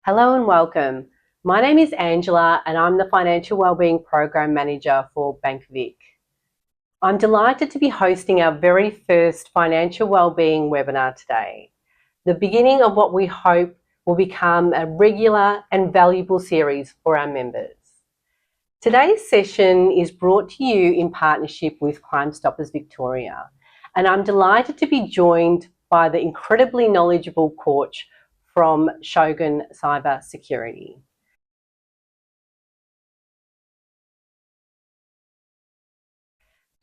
Hello and welcome. My name is Angela and I'm the Financial Wellbeing Program Manager for BankVic. I'm delighted to be hosting our very first Financial Wellbeing webinar today, the beginning of what we hope will become a regular and valuable series for our members. Today's session is brought to you in partnership with Crime Stoppers Victoria, and I'm delighted to be joined by the incredibly knowledgeable Corch from Shogun Cyber Security.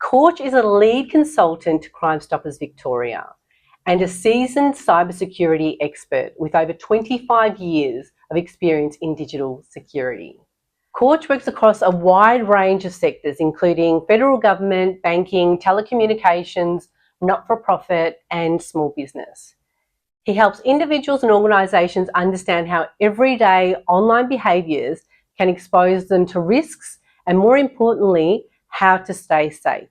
Corch is a lead consultant to Crime Stoppers Victoria and a seasoned cybersecurity expert with over 25 years of experience in digital security. Corch works across a wide range of sectors, including federal government, banking, telecommunications, not-for-profit, and small business. He helps individuals and organisations understand how everyday online behaviours can expose them to risks and, more importantly, how to stay safe.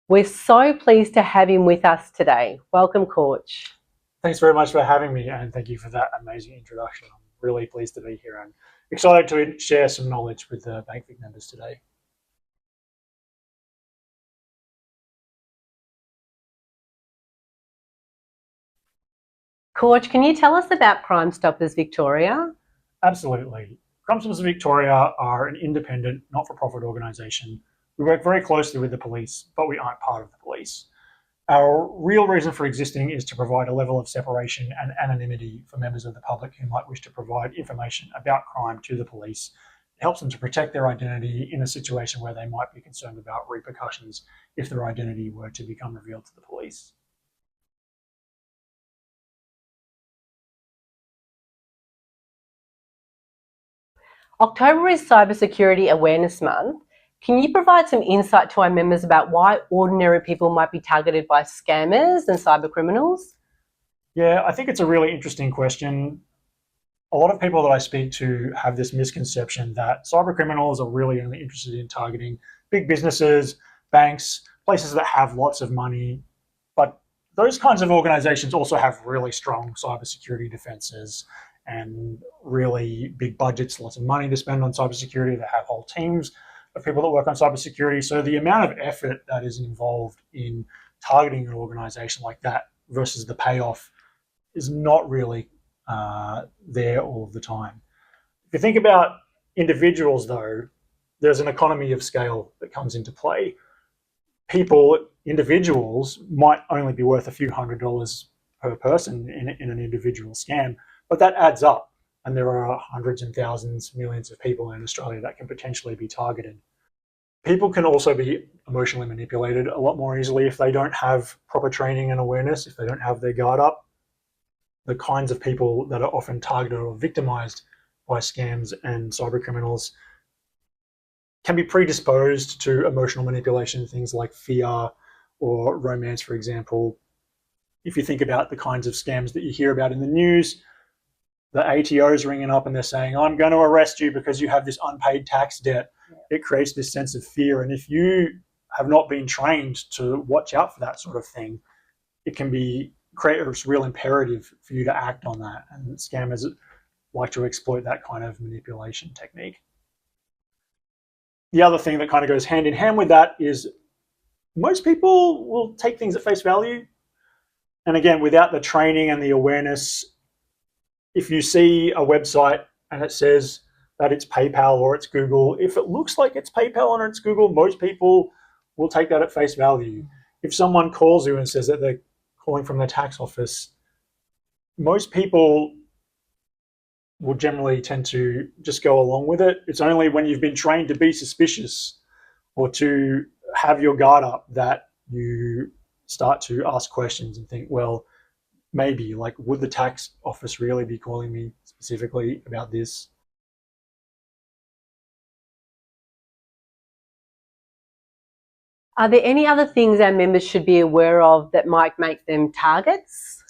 We're so pleased to have him with us today. Welcome, Corch. Thanks very much for having me, and thank you for that amazing introduction. I'm really pleased to be here and excited to share some knowledge with the BankVic members today. Corch, can you tell us about Crime Stoppers Victoria? Absolutely. Crime Stoppers Victoria are an independent, not-for-profit organisation. We work very closely with the police, but we aren't part of the police. Our real reason for existing is to provide a level of separation and anonymity for members of the public who might wish to provide information about crime to the police. It helps them to protect their identity in a situation where they might be concerned about repercussions if their identity were to become revealed to the police. October is Cybersecurity Awareness Month. Can you provide some insight to our members about why ordinary people might be targeted by scammers and cyber criminals? Yeah, I think it's a really interesting question. A lot of people that I speak to have this misconception that cyber criminals are really only interested in targeting big businesses, banks, places that have lots of money. But those kinds of organizations also have really strong cybersecurity defenses and really big budgets, lots of money to spend on cybersecurity. They have whole teams of people that work on cybersecurity. So the amount of effort that is involved in targeting an organization like that versus the payoff is not really there all of the time. If you think about individuals, though, there's an economy of scale that comes into play. Individuals might only be worth a few $100s per person in an individual scam, but that adds up, and there are hundreds and thousands, millions of people in Australia that can potentially be targeted. People can also be emotionally manipulated a lot more easily if they don't have proper training and awareness, if they don't have their guard up. The kinds of people that are often targeted or victimized by scams and cyber criminals can be predisposed to emotional manipulation, things like fear or romance, for example. If you think about the kinds of scams that you hear about in the news, the ATO's ringing up and they're saying, I'm going to arrest you because you have this unpaid tax debt. Yeah. It creates this sense of fear. And if you have not been trained to watch out for that sort of thing, it can create a real imperative for you to act on that. And scammers like to exploit that kind of manipulation technique. The other thing that kind of goes hand in hand with that is most people will take things at face value. And again, without the training and the awareness, if you see a website and it says that it's PayPal or it's Google, if it looks like it's PayPal or it's Google, most people will take that at face value. If someone calls you and says that they're calling from the tax office, most people will generally tend to just go along with it. It's only when you've been trained to be suspicious or to have your guard up that you start to ask questions and think, well, maybe, like, would the tax office really be calling me specifically about this? Are there any other things our members should be aware of that might make them targets?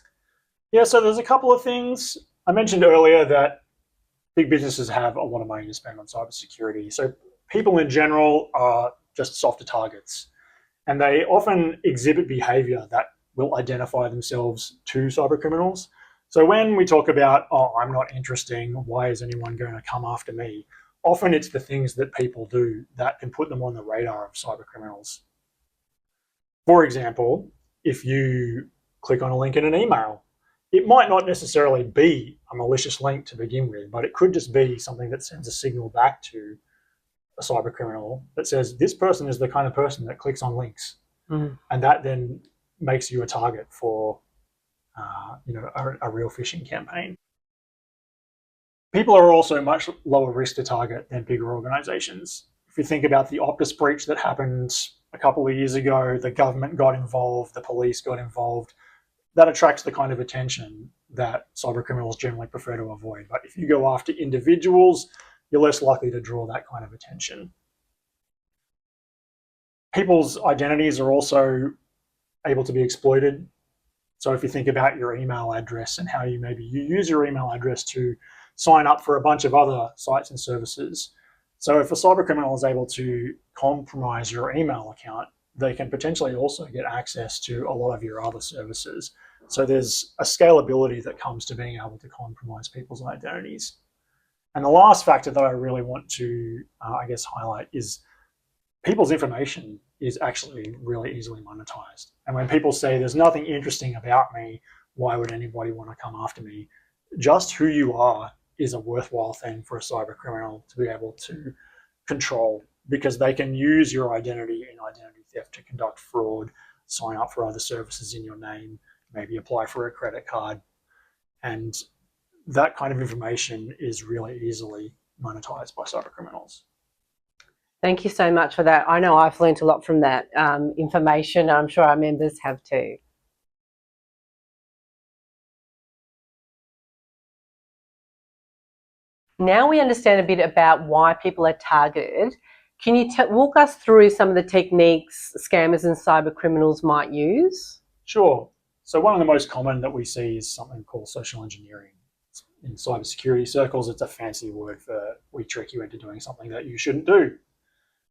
Yeah, so there's a couple of things. I mentioned earlier that big businesses have a lot of money to spend on cybersecurity. So people in general are just softer targets, and they often exhibit behavior that will identify themselves to cyber criminals. So when we talk about, oh, I'm not interesting, why is anyone going to come after me? Often it's the things that people do that can put them on the radar of cyber criminals. For example, if you click on a link in an email, it might not necessarily be a malicious link to begin with, but it could just be something that sends a signal back to a cyber criminal that says this person is the kind of person that clicks on links, and that then makes you a target for a real phishing campaign. People are also much lower risk to target than bigger organizations. If you think about the Optus breach that happened a couple of years ago, the government got involved, the police got involved. That attracts the kind of attention that cyber criminals generally prefer to avoid. But if you go after individuals, you're less likely to draw that kind of attention. People's identities are also able to be exploited. So if you think about your email address and how you use your email address to sign up for a bunch of other sites and services. So if a cyber criminal is able to compromise your email account, they can potentially also get access to a lot of your other services. So there's a scalability that comes to being able to compromise people's identities. And the last factor that I really want to, highlight is people's information is actually really easily monetized. And when people say there's nothing interesting about me, why would anybody want to come after me? Just who you are is a worthwhile thing for a cyber criminal to be able to control, because they can use your identity in identity theft to conduct fraud, sign up for other services in your name, maybe apply for a credit card. And that kind of information is really easily monetized by cyber criminals. Thank you so much for that. I know I've learned a lot from that information. I'm sure our members have too. Now we understand a bit about why people are targeted. Can you walk us through some of the techniques scammers and cyber criminals might use? Sure. So one of the most common that we see is something called social engineering. In cybersecurity circles, it's a fancy word for we trick you into doing something that you shouldn't do.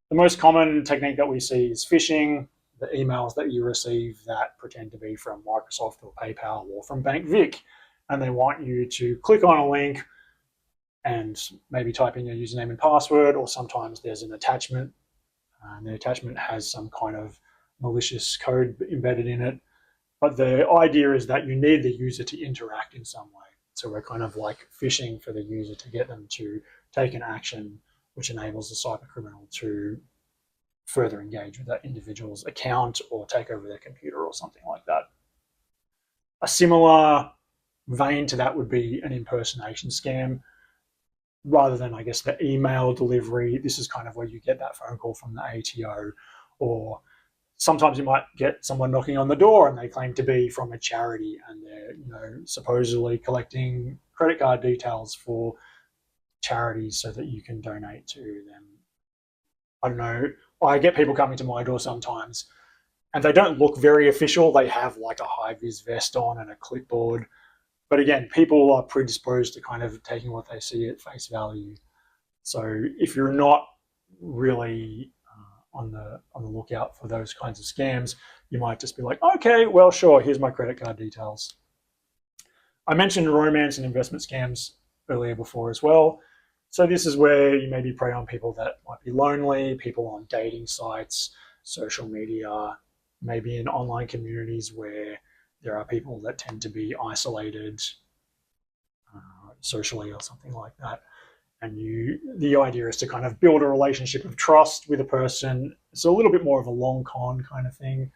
The most common technique that we see is phishing, the emails that you receive that pretend to be from Microsoft or PayPal or from BankVic, and they want you to click on a link and maybe type in your username and password, or sometimes there's an attachment, and the attachment has some kind of malicious code embedded in it. But the idea is that you need the user to interact in some way. So we're kind of like phishing for the user to get them to take an action which enables the cyber criminal to further engage with that individual's account or take over their computer or something like that. A similar vein to that would be an impersonation scam. Rather than, the email delivery, this is kind of where you get that phone call from the ATO, or sometimes you might get someone knocking on the door and they claim to be from a charity and they're supposedly collecting credit card details for charities so that you can donate to them. I don't know. I get people coming to my door sometimes and they don't look very official. They have like a high-vis vest on and a clipboard. But again, people are predisposed to kind of taking what they see at face value. So if you're not really on the lookout for those kinds of scams, you might just be like, okay, well, sure, here's my credit card details. I mentioned romance and investment scams earlier before as well. So this is where you maybe prey on people that might be lonely, people on dating sites, social media, maybe in online communities where there are people that tend to be isolated socially or something like that. And the idea is to kind of build a relationship of trust with a person. It's a little bit more of a long con kind of thing.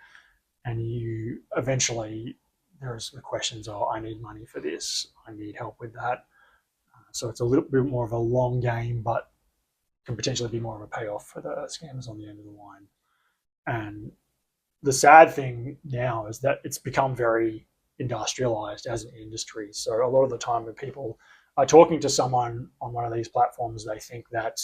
And you eventually, there's the questions, I need money for this, I need help with that. So it's a little bit more of a long game, but can potentially be more of a payoff for the scammers on the end of the line. And the sad thing now is that it's become very industrialized as an industry. So a lot of the time when people are talking to someone on one of these platforms, they think that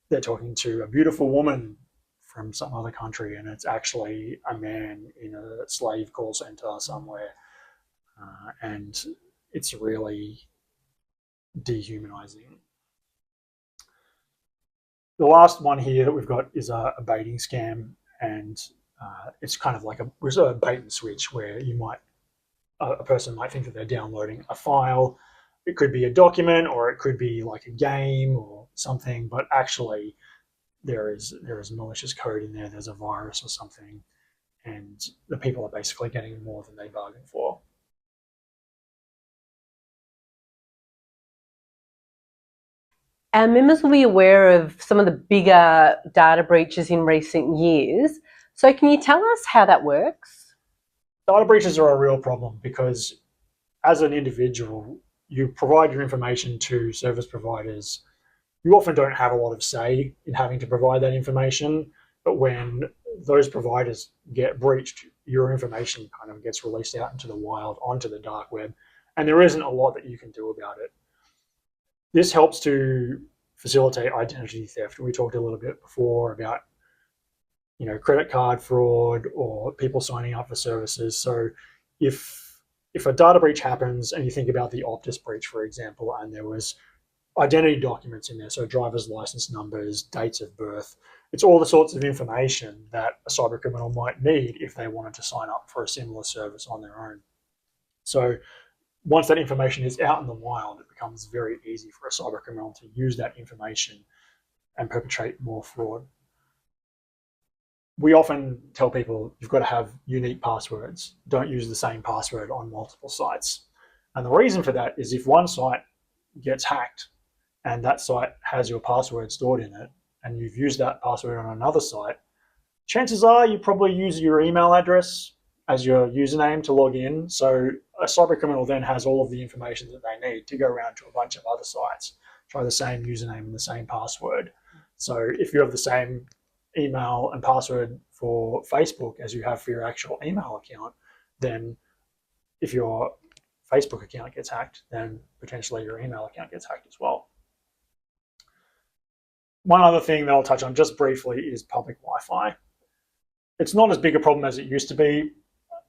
they're talking to a beautiful woman from some other country, and it's actually a man in a slave call center somewhere. And it's really dehumanizing. The last one here that we've got is a baiting scam, and it's kind of like a bait and switch where you might a person might think that they're downloading a file. It could be a document, or it could be like a game or something, but actually there is malicious code in there, there's a virus or something, and the people are basically getting more than they bargained for. Our members will be aware of some of the bigger data breaches in recent years. So can you tell us how that works? Data breaches are a real problem because as an individual, you provide your information to service providers. You often don't have a lot of say in having to provide that information, but when those providers get breached, your information kind of gets released out into the wild, onto the dark web, and there isn't a lot that you can do about it. This helps to facilitate identity theft. We talked a little bit before about credit card fraud or people signing up for services. So if a data breach happens, and you think about the Optus breach, for example, and there was identity documents in there, so driver's license numbers, dates of birth, it's all the sorts of information that a cyber criminal might need if they wanted to sign up for a similar service on their own. So once that information is out in the wild, it becomes very easy for a cyber criminal to use that information and perpetrate more fraud. We often tell people you've got to have unique passwords. Don't use the same password on multiple sites. And the reason for that is if one site gets hacked and that site has your password stored in it, and you've used that password on another site, chances are you probably use your email address as your username to log in. So a cyber criminal then has all of the information that they need to go around to a bunch of other sites, try the same username and the same password. So if you have the same email and password for Facebook as you have for your actual email account, then if your Facebook account gets hacked, then potentially your email account gets hacked as well. One other thing that I'll touch on just briefly is public Wi-Fi. It's not as big a problem as it used to be,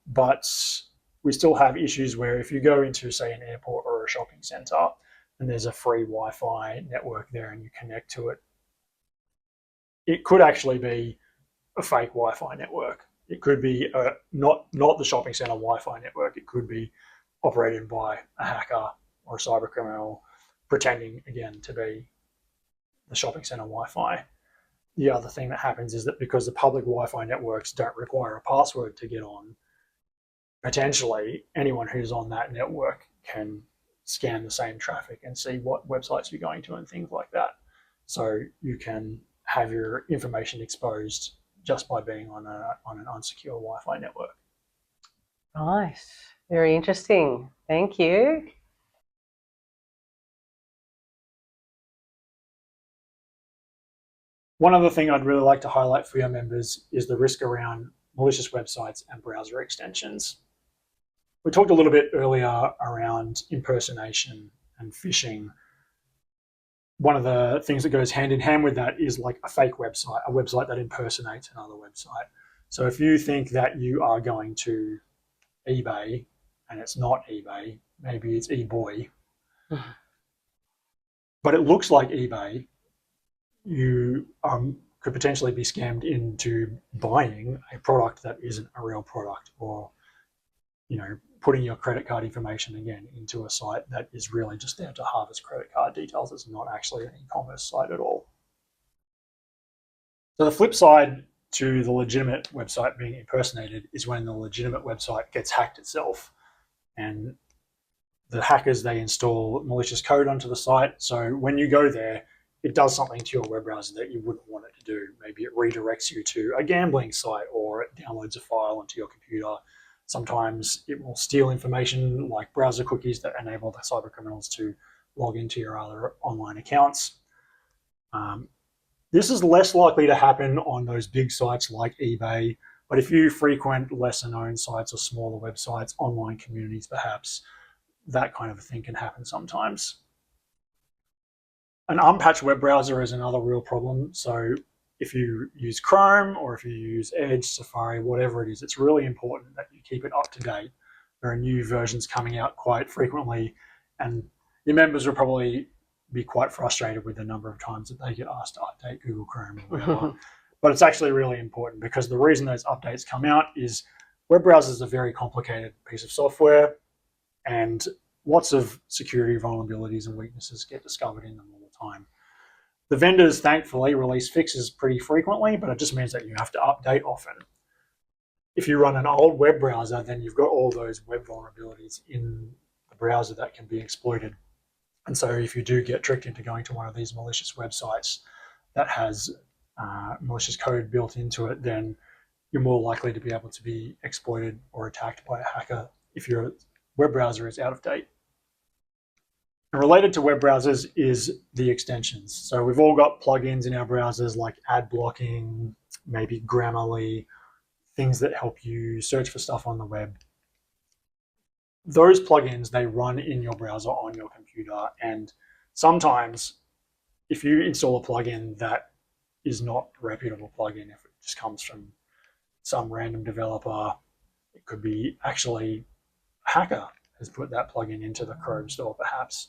but we still have issues where if you go into, say, an airport or a shopping center and there's a free Wi-Fi network there and you connect to it, it could actually be a fake Wi-Fi network. It could be not the shopping center Wi-Fi network. It could be operated by a hacker or a cyber criminal pretending, again, to be the shopping center Wi-Fi. The other thing that happens is that because the public Wi-Fi networks don't require a password to get on, potentially anyone who's on that network can scan the same traffic and see what websites you're going to and things like that. So you can have your information exposed just by being on an unsecure Wi-Fi network. Right, very interesting. Thank you. One other thing I'd really like to highlight for your members is the risk around malicious websites and browser extensions. We talked a little bit earlier around impersonation and phishing. One of the things that goes hand in hand with that is like a fake website, a website that impersonates another website. So if you think that you are going to eBay and it's not eBay, maybe it's eBoy, but it looks like eBay, you could potentially be scammed into buying a product that isn't a real product, or putting your credit card information again into a site that is really just there to harvest credit card details. It's not actually an e-commerce site at all. So the flip side to the legitimate website being impersonated is when the legitimate website gets hacked itself, and the hackers, they install malicious code onto the site. So when you go there, it does something to your web browser that you wouldn't want it to do. Maybe it redirects you to a gambling site, or it downloads a file onto your computer. Sometimes it will steal information like browser cookies that enable the cyber criminals to log into your other online accounts. This is less likely to happen on those big sites like eBay, but if you frequent lesser known sites or smaller websites, online communities perhaps, that kind of thing can happen sometimes. An unpatched web browser is another real problem. So if you use Chrome or if you use Edge, Safari, whatever it is, it's really important that you keep it up to date. There are new versions coming out quite frequently, and your members will probably be quite frustrated with the number of times that they get asked to update Google Chrome or whatever. But it's actually really important, because the reason those updates come out is Web browsers is a very complicated piece of software, and lots of security vulnerabilities and weaknesses get discovered in them all the time. The vendors, thankfully, release fixes pretty frequently, but it just means that you have to update often. If you run an old web browser, then you've got all those web vulnerabilities in the browser that can be exploited. And so if you do get tricked into going to one of these malicious websites that has malicious code built into it, then you're more likely to be able to be exploited or attacked by a hacker if your web browser is out of date. And related to web browsers is the extensions. So we've all got plugins in our browsers like ad blocking, maybe Grammarly, things that help you search for stuff on the web. Those plugins, they run in your browser on your computer, and sometimes if you install a plugin that is not a reputable plugin, if it just comes from some random developer, it could be actually a hacker has put that plugin into the Chrome store perhaps,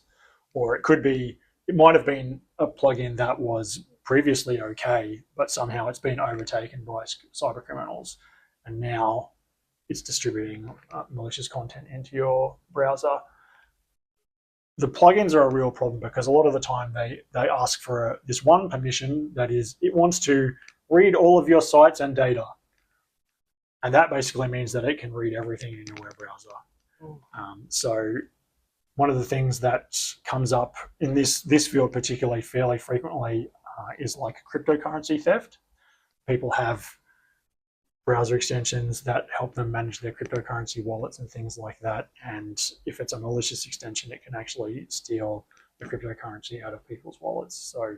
or it might have been a plugin that was previously okay, but somehow it's been overtaken by cyber criminals, and now it's distributing malicious content into your browser. The plugins are a real problem because a lot of the time they ask for this one permission, that is, it wants to read all of your sites and data. And that basically means that it can read everything in your web browser. So one of the things that comes up in this field particularly fairly frequently is like cryptocurrency theft. People have browser extensions that help them manage their cryptocurrency wallets and things like that. And if it's a malicious extension, it can actually steal the cryptocurrency out of people's wallets. So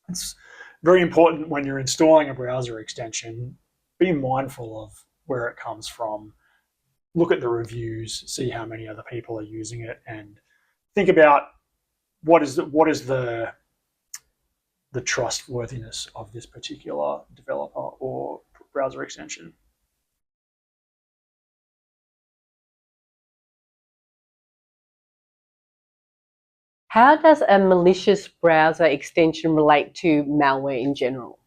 it's very important when you're installing a browser extension, be mindful of where it comes from, look at the reviews, see how many other people are using it, and think about what is the trustworthiness of this particular developer or browser extension. How does a malicious browser extension relate to malware in general?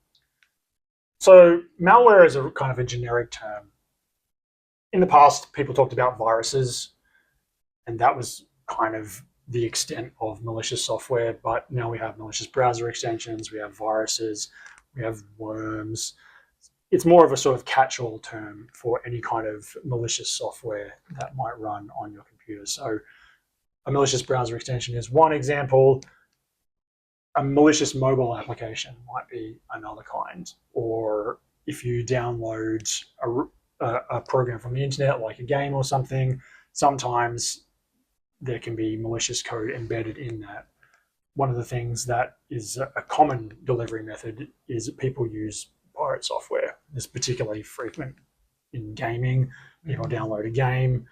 So malware is a kind of a generic term. In the past, people talked about viruses, and that was kind of the extent of malicious software, but now we have malicious browser extensions, we have viruses, we have worms. It's more of a sort of catch-all term for any kind of malicious software that might run on your computer. So a malicious browser extension is one example. A malicious mobile application might be another kind. Or if you download a program from the internet, like a game or something, sometimes there can be malicious code embedded in that. One of the things that is a common delivery method is people use pirate software. It's particularly frequent in gaming. People download a game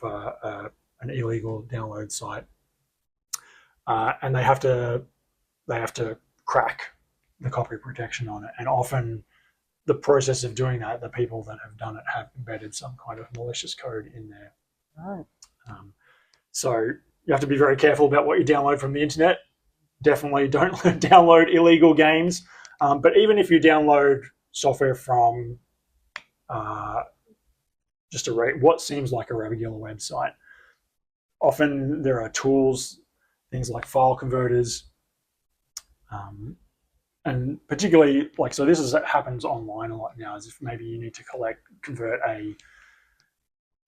off an illegal download site, and they have to crack the copy protection on it. And often, the process of doing that, the people that have done it have embedded some kind of malicious code in there. Right. So you have to be very careful about what you download from the internet. Definitely don't download illegal games. But even if you download software from just what seems like a regular website, often there are tools, things like file converters, and particularly so this happens online a lot now, as if maybe you need to convert a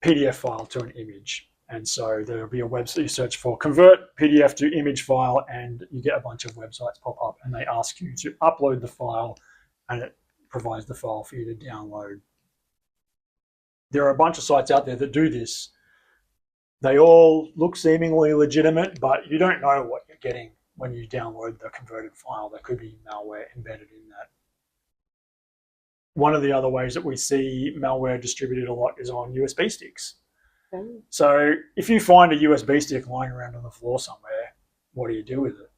PDF file to an image. And so there'll be a website you search for convert PDF to image file, and you get a bunch of websites pop up, and they ask you to upload the file, and it provides the file for you to download. There are a bunch of sites out there that do this. They all look seemingly legitimate, but you don't know what you're getting when you download the converted file. There could be malware embedded in that. One of the other ways that we see malware distributed a lot is on USB sticks. So if you find a USB stick lying around on the floor somewhere, what do you do with it?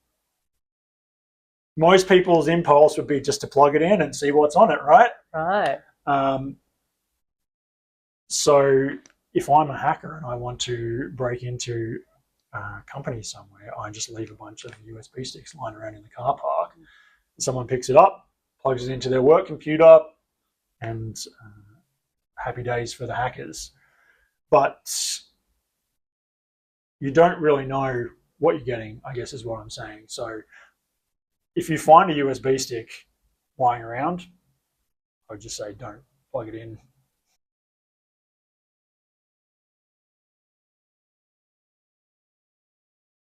Most people's impulse would be just to plug it in and see what's on it, right? Right. So if I'm a hacker and I want to break into a company somewhere, I just leave a bunch of USB sticks lying around in the car park. Someone picks it up, plugs it into their work computer, and happy days for the hackers. But you don't really know what you're getting, I guess is what I'm saying. So if you find a USB stick lying around, I would just say don't plug it in.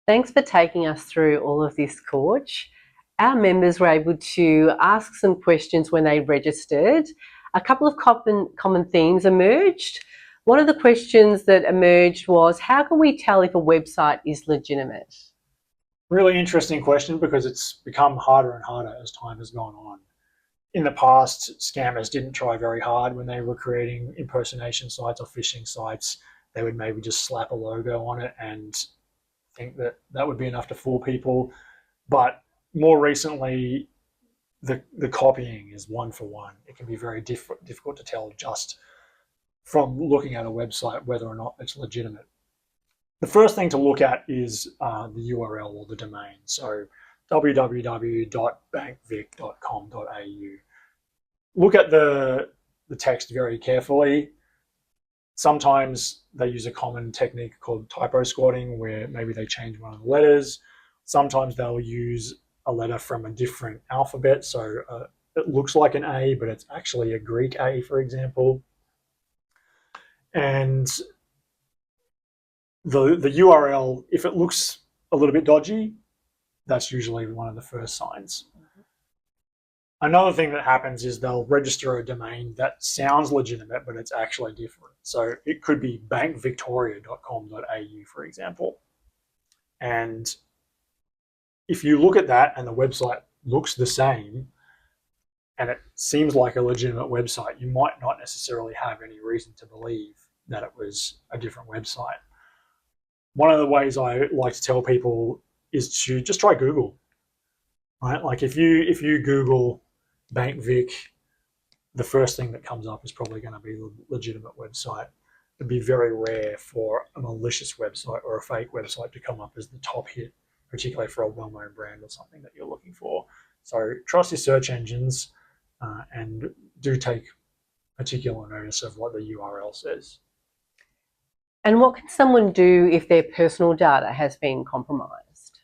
Thanks for taking us through all of this, Corch. Our members were able to ask some questions when they registered. A couple of common themes emerged. One of the questions that emerged was, how can we tell if a website is legitimate? Really interesting question, because it's become harder and harder as time has gone on. In the past, scammers didn't try very hard when they were creating impersonation sites or phishing sites. They would maybe just slap a logo on it and think that that would be enough to fool people. But more recently, the copying is one for one. It can be very difficult to tell just from looking at a website whether or not it's legitimate. The first thing to look at is the URL or the domain. So www.bankvic.com.au. Look at the text very carefully. Sometimes they use a common technique called typo squatting, where maybe they change one of the letters. Sometimes they'll use a letter from a different alphabet. So it looks like an A, but it's actually a Greek A, for example. And the URL, if it looks a little bit dodgy, that's usually one of the first signs. Another thing that happens is they'll register a domain that sounds legitimate, but it's actually different. So it could be bankvictoria.com.au, for example. And if you look at that and the website looks the same and it seems like a legitimate website, you might not necessarily have any reason to believe that it was a different website. One of the ways I like to tell people is to just try Google, right? Like if you Google BankVic, the first thing that comes up is probably going to be a legitimate website. It'd be very rare for a malicious website or a fake website to come up as the top hit, particularly for a well-known brand or something that you're looking for. So trust your search engines and do take particular notice of what the URL says. And what can someone do if their personal data has been compromised?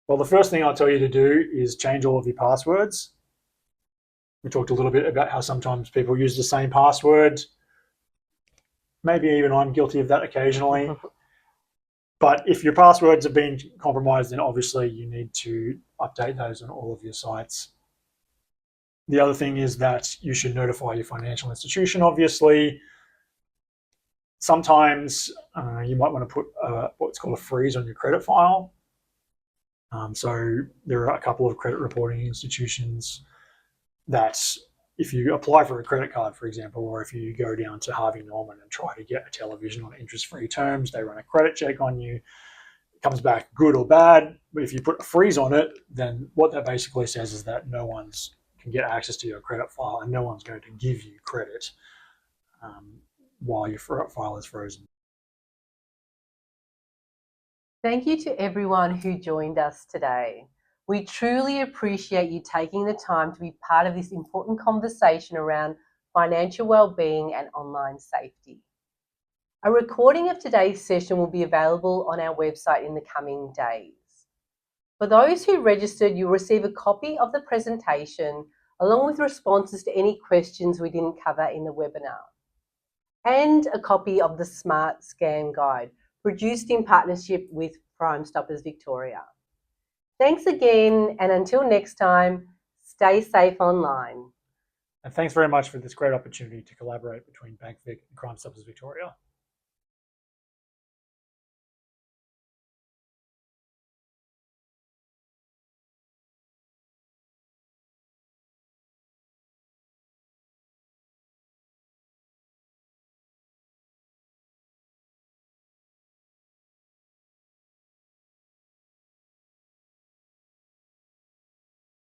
Well, the first thing I'll tell you to do is change all of your passwords. We talked a little bit about how sometimes people use the same password. Maybe even I'm guilty of that occasionally. But if your passwords have been compromised, then obviously you need to update those on all of your sites. The other thing is that you should notify your financial institution, obviously. Sometimes you might want to put what's called a freeze on your credit file. So there are a couple of credit reporting institutions that if you apply for a credit card, for example, or if you go down to Harvey Norman and try to get a television on interest-free terms, they run a credit check on you. It comes back good or bad, but if you put a freeze on it, then what that basically says is that no one can get access to your credit file and no one's going to give you credit while your file is frozen. Thank you to everyone who joined us today. We truly appreciate you taking the time to be part of this important conversation around financial well-being and online safety. A recording of today's session will be available on our website in the coming days. For those who registered, you'll receive a copy of the presentation along with responses to any questions we didn't cover in the webinar, and a copy of the Smart Scam Guide, produced in partnership with Crime Stoppers Victoria. Thanks again, and until next time, stay safe online. And thanks very much for this great opportunity to collaborate between BankVic and Crime Stoppers Victoria.